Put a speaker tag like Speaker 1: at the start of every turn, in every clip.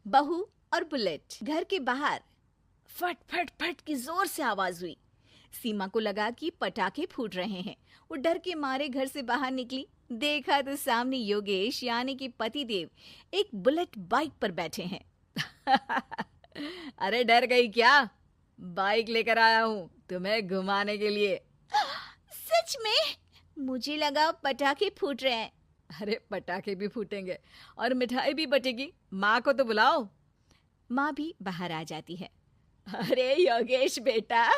Speaker 1: बहू और बुलेट। घर के बाहर फट फट फट की जोर से आवाज हुई। सीमा को लगा कि पटाखे फूट रहे हैं। वो डर के मारे घर से बाहर निकली। देखा तो सामने योगेश यानी कि पतिदेव एक बुलेट बाइक पर बैठे हैं। अरे डर गई क्या? बाइक लेकर आया हूँ तुम्हें घुमाने के लिए। सच में? मुझे लगा पटाखे फूट रहे हैं। अरे पटाखे भी फूटेंगे और मिठाई भी बटेगी। माँ को तो बुलाओ। माँ भी बाहर आ जाती है। अरे योगेश बेटा,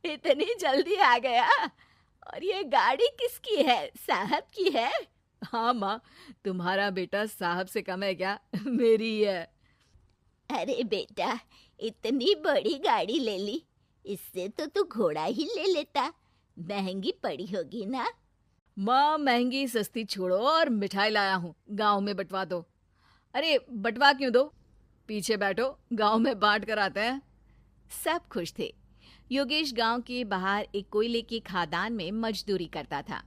Speaker 1: इतनी जल्दी आ गया? और ये गाड़ी किसकी है? साहब की है? हाँ माँ, तुम्हारा बेटा साहब से कम है क्या? मेरी ही है।
Speaker 2: अरे बेटा, इतनी बड़ी गाड़ी ले ली, इससे तो तू घोड़ा ही ले लेता। महंगी पड़ी होगी ना?
Speaker 1: माँ महंगी सस्ती छोड़ो और मिठाई लाया हूँ, गांव में बंटवा दो। अरे बंटवा क्यों दो? पीछे बैठो, गांव में बांट कर आते हैं। सब खुश थे। योगेश गांव के बाहर एक कोयले की खदान में मजदूरी करता था।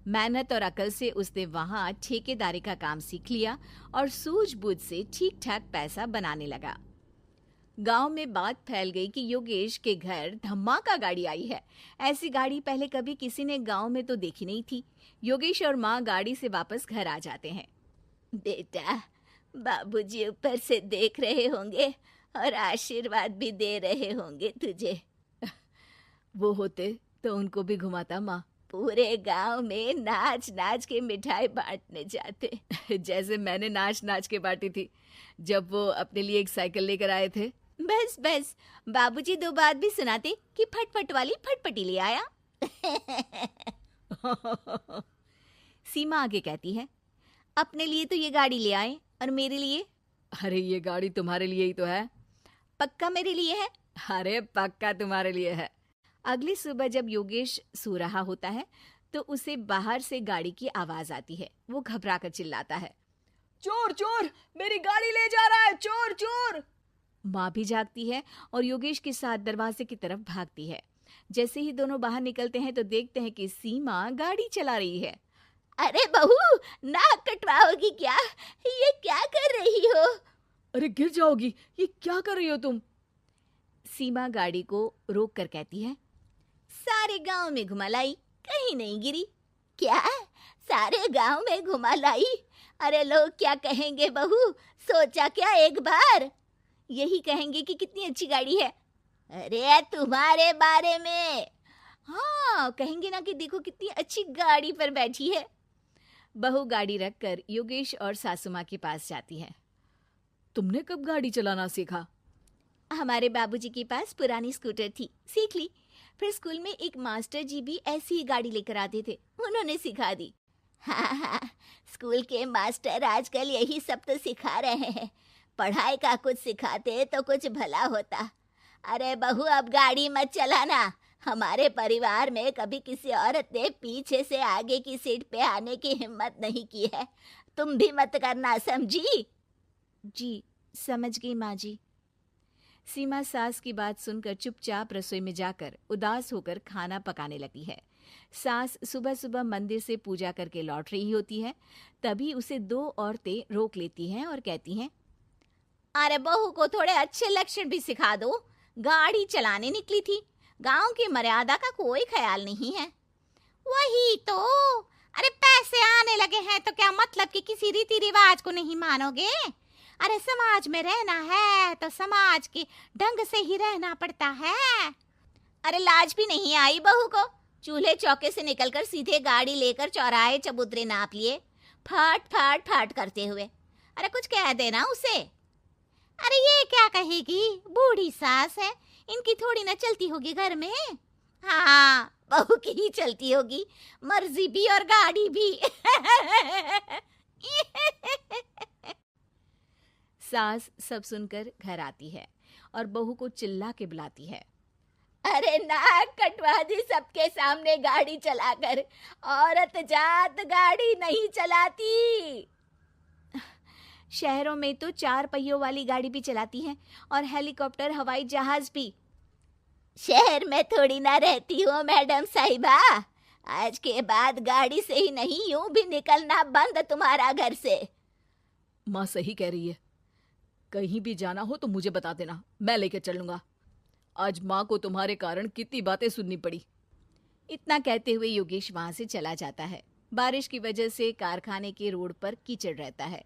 Speaker 1: मेहनत और अकल से उसने वहां ठेकेदारी का काम सीख लिया और सूझबूझ से ठीक ठाक पैसा बनाने लगा। गांव में बात फैल गई कि योगेश के घर धमाका गाड़ी आई है। ऐसी गाड़ी पहले कभी किसी ने गांव में तो देखी नहीं थी। योगेश और माँ गाड़ी से वापस घर आ जाते हैं।
Speaker 2: बेटा, बाबूजी ऊपर से देख रहे होंगे और आशीर्वाद भी दे रहे होंगे तुझे।
Speaker 1: वो होते तो उनको भी घुमाता माँ।
Speaker 2: पूरे गांव में नाच नाच के मिठाई बांटने जाते।
Speaker 1: जैसे मैंने नाच नाच के बांटी थी जब वो अपने लिए एक साइकिल लेकर आए थे।
Speaker 2: बस बस, बाबूजी दो बात भी सुनाते कि फटफट वाली फटफटी ले आया।
Speaker 1: सीमा आगे कहती है, अपने लिए तो ये गाड़ी ले आए और मेरे लिए? अरे ये गाड़ी तुम्हारे लिए ही तो है।
Speaker 2: पक्का मेरे लिए है?
Speaker 1: अरे पक्का तुम्हारे लिए है। अगली सुबह जब योगेश सो रहा होता है तो उसे बाहर से गाड़ी की आवाज आती है। वो घबरा कर चिल्लाता है, चोर चोर, मेरी गाड़ी ले जा रहा है, चोर चोर। माँ भी जागती है और योगेश के साथ दरवाजे की तरफ भागती है। जैसे ही दोनों बाहर निकलते हैं तो देखते हैं कि सीमा गाड़ी चला रही है।
Speaker 2: अरे बहू, नाक कटवाओगी क्या? ये क्या कर रही हो?
Speaker 1: अरे गिर जाओगी, ये क्या कर रही हो तुम? सीमा गाड़ी को रोक कर कहती है,
Speaker 2: सारे गांव में घुमा लाई, कहीं नहीं गिरी। क्या? सारे गांव में घुमा लाई? अरे लोग क्या कहेंगे बहू? सोचा क्या एक बार? यही कहेंगे कि कितनी अच्छी गाड़ी है। अरे तुम्हारे बारे में।
Speaker 1: हाँ, कहेंगे ना कि देखो कितनी अच्छी गाड़ी पर बैठी है। बहू गाड़ी रखकर योगेश और सासू माँ के पास जाती है। तुमने कब गाड़ी चलाना सीखा?
Speaker 2: हमारे बाबूजी के पास पुरानी स्कूटर थी, सीख ली। फिर स्कूल में एक मास्टर जी भी ऐसी ही गाड़ी लेकर आते थे, उन्होंने सिखा दी। हाँ हाँ, स्कूल के मास्टर आजकल यही सब तो सिखा रहे हैं। पढ़ाई का कुछ सिखाते तो कुछ भला होता। अरे बहू, अब गाड़ी मत चलाना। हमारे परिवार में कभी किसी औरत ने पीछे से आगे की सीट पे आने की हिम्मत नहीं की है। तुम भी मत करना, समझी?
Speaker 1: जी समझ गई माँ जी। सीमा सास की बात सुनकर चुपचाप रसोई में जाकर उदास होकर खाना पकाने लगती है। सास सुबह सुबह मंदिर से पूजा करके लौट रही होती है। तभी उसे दो औरतें रोक लेती हैं और कहती हैं,
Speaker 2: अरे बहू को थोड़े अच्छे लक्षण भी सिखा दो। गाड़ी चलाने निकली थी, गांव की मर्यादा का कोई ख्याल नहीं है। वही तो। अरे पैसे आने लगे हैं तो क्या मतलब कि किसी रीति रिवाज को नहीं मानोगे? अरे समाज में रहना है तो समाज के ढंग से ही रहना पड़ता है। अरे लाज भी नहीं आई बहू को? चूल्हे चौके से निकलकर सीधे गाड़ी लेकर चौराहे चबूतरे नाप लिए, फट फट फट करते हुए। अरे कुछ कह देना उसे। अरे ये क्या कहेगी, बूढ़ी सास है, इनकी थोड़ी ना चलती होगी घर में। हाँ, बहू की ही चलती होगी, मर्जी भी और गाड़ी भी।
Speaker 1: सास सब सुनकर घर आती है और बहू को चिल्ला के बुलाती है,
Speaker 2: अरे नाक कटवा दी सबके सामने गाड़ी चलाकर। औरत जात गाड़ी नहीं चलाती।
Speaker 1: शहरों में तो 4 पहियों वाली गाड़ी भी चलाती हैं और हेलीकॉप्टर, हवाई जहाज भी।
Speaker 2: शहर में थोड़ी ना रहती हो मैडम साहिबा। आज के बाद गाड़ी से ही नहीं, यूं भी निकलना बंद तुम्हारा घर से।
Speaker 1: माँ सही कह रही है। कहीं भी जाना हो तो मुझे बता देना, मैं लेकर चलूंगा। आज माँ को तुम्हारे कारण कितनी बातें सुननी पड़ी।
Speaker 2: इतना कहते हुए योगेश वहां से चला जाता है। बारिश की वजह से कारखाने के रोड पर कीचड़ रहता है,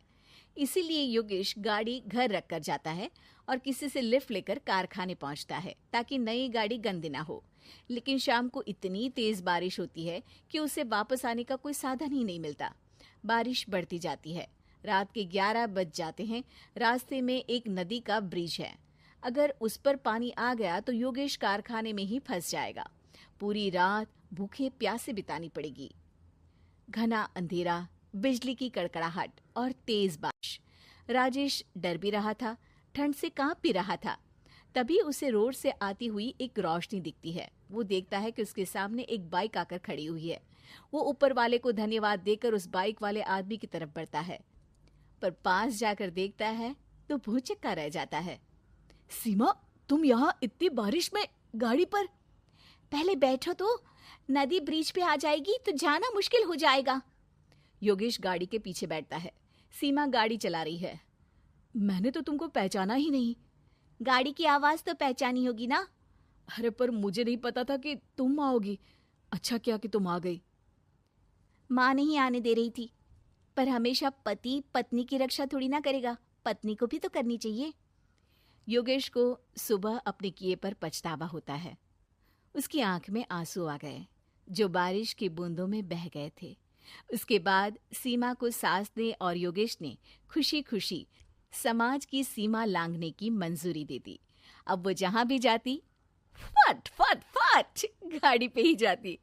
Speaker 2: इसीलिए योगेश गाड़ी घर रख कर जाता है और किसी से लिफ्ट लेकर कारखाने पहुंचता है ताकि नई गाड़ी गंदी ना हो। लेकिन शाम को इतनी तेज बारिश होती है कि उसे वापस आने का कोई साधन ही नहीं मिलता। बारिश बढ़ती जाती है। रात के 11 बज जाते हैं। रास्ते में एक नदी का ब्रिज है। अगर उस पर पानी आ गया तो योगेश कारखाने में ही फंस जाएगा। पूरी रात भूखे प्यासे बितानी पड़ेगी। घना अंधेरा, बिजली की कड़कड़ाहट और तेज बारिश। राजेश डर भी रहा था, ठंड से कांप भी रहा था। तभी उसे रोड से आती हुई एक रोशनी दिखती है। वो देखता है कि उसके सामने एक बाइक आकर खड़ी हुई है। वो ऊपर वाले को धन्यवाद देकर उस बाइक वाले आदमी की तरफ बढ़ता है, पर पास जाकर देखता है तो भौचक्का रह जाता है।
Speaker 1: सीमा, तुम यहाँ इतनी बारिश में गाड़ी पर?
Speaker 2: पहले बैठो तो, नदी ब्रिज पे आ जाएगी तो जाना मुश्किल हो जाएगा।
Speaker 1: योगेश गाड़ी के पीछे बैठता है। सीमा गाड़ी चला रही है। मैंने तो तुमको पहचाना ही नहीं।
Speaker 2: गाड़ी की आवाज तो पहचानी होगी ना।
Speaker 1: अरे पर मुझे नहीं पता था कि तुम आओगी। अच्छा किया कि तुम आ गई।
Speaker 2: माँ नहीं आने दे रही थी, पर हमेशा पति पत्नी की रक्षा थोड़ी ना करेगा, पत्नी को भी तो करनी चाहिए।
Speaker 1: योगेश को सुबह अपने किए पर पछतावा होता है। उसकी आंख में आंसू आ गए जो बारिश की बूंदों में बह गए थे। उसके बाद सीमा को सास ने और योगेश ने खुशी खुशी समाज की सीमा लांघने की मंजूरी दे दी। अब वो जहां भी जाती फट फट फट गाड़ी पे ही जाती।